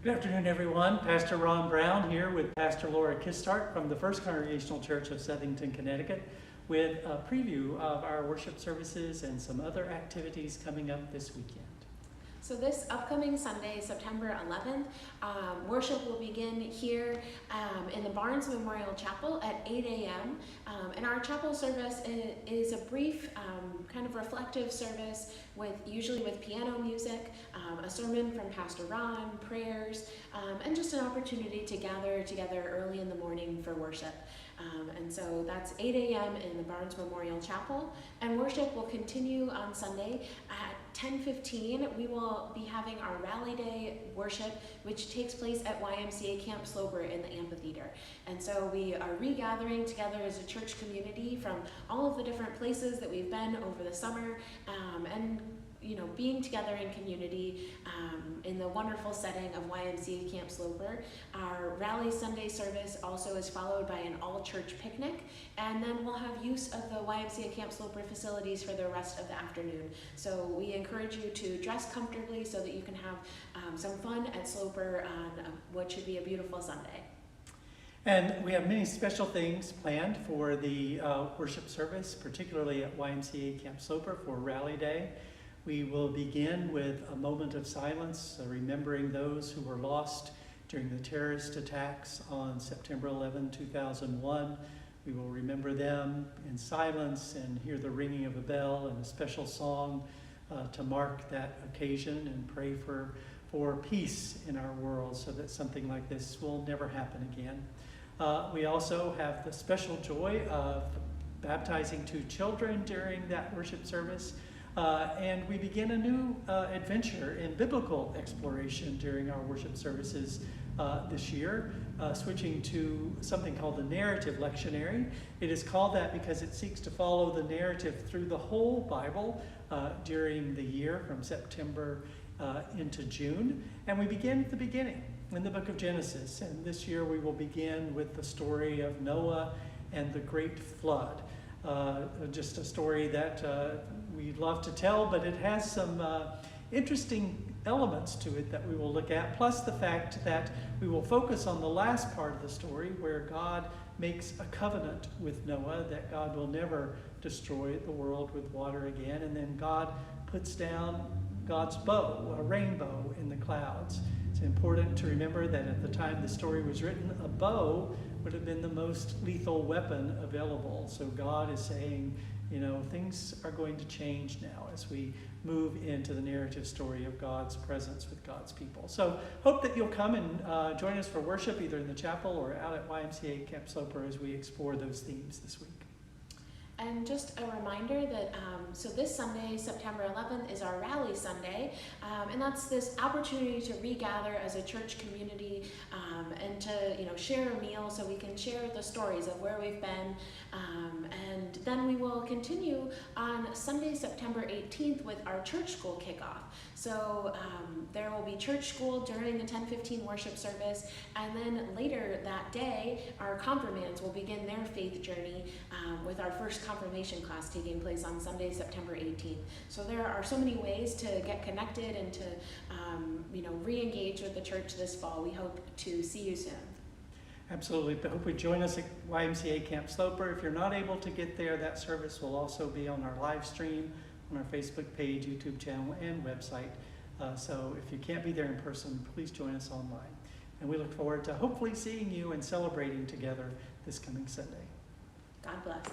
Good afternoon, everyone. Pastor Ron Brown here with Pastor Laura Kistart from the First Congregational Church of Southington, Connecticut, with a preview of our worship services and some other activities coming up this weekend. So this upcoming Sunday, September 11th, worship will begin here in the Barnes Memorial Chapel at 8 a.m. And our chapel service is a brief, kind of reflective service usually with piano music, a sermon from Pastor Ron, prayers, and just an opportunity to gather together early in the morning for worship. And so that's 8 a.m. in the Barnes Memorial Chapel, and worship will continue on Sunday at 10:15. We will be having our Rally Day worship, which takes place at YMCA Camp Sloper in the amphitheater. And so we are regathering together as a church community from all of the different places that we've been over the summer, and being together in community in the wonderful setting of YMCA Camp Sloper. Our Rally Sunday service also is followed by an all-church picnic, and then we'll have use of the YMCA Camp Sloper facilities for the rest of the afternoon. So we encourage you to dress comfortably so that you can have some fun at Sloper on what should be a beautiful Sunday. And we have many special things planned for the worship service, particularly at YMCA Camp Sloper for Rally Day. We will begin with a moment of silence, remembering those who were lost during the terrorist attacks on September 11, 2001. We will remember them in silence and hear the ringing of a bell and a special song to mark that occasion and pray for peace in our world so that something like this will never happen again. We also have the special joy of baptizing 2 children during that worship service. And we begin a new adventure in biblical exploration during our worship services this year, switching to something called the Narrative Lectionary. It is called that because it seeks to follow the narrative through the whole Bible during the year from September into June. And we begin at the beginning in the book of Genesis. And this year we will begin with the story of Noah and the great flood. Just a story that we love to tell, but it has some interesting elements to it that we will look at, plus the fact that we will focus on the last part of the story where God makes a covenant with Noah that God will never destroy the world with water again, and then God puts down God's bow, a rainbow in the clouds. It's important to remember that at the time the story was written, a bow would have been the most lethal weapon available. So God is saying, things are going to change now as we move into the narrative story of God's presence with God's people. So hope that you'll come and join us for worship either in the chapel or out at YMCA Camp Sloper as we explore those themes this week. And just a reminder that so this Sunday, September 11th, is our Rally Sunday, and that's this opportunity to regather as a church community and to share a meal so we can share the stories of where we've been, and then we will continue on Sunday, September 18th with our church school kickoff. So there will be church school during the 10:15 worship service, and then later that day our confirmands will begin their faith journey with our first confirmation class taking place on Sunday, September 18th. So there are so many ways to get connected and to re-engage with the church this fall. We hope to see you soon. Absolutely. I hope you join us at YMCA Camp Sloper. If you're not able to get there, that service will also be on our live stream, on our Facebook page, YouTube channel, and website. So if you can't be there in person, please join us online. And we look forward to hopefully seeing you and celebrating together this coming Sunday. God bless.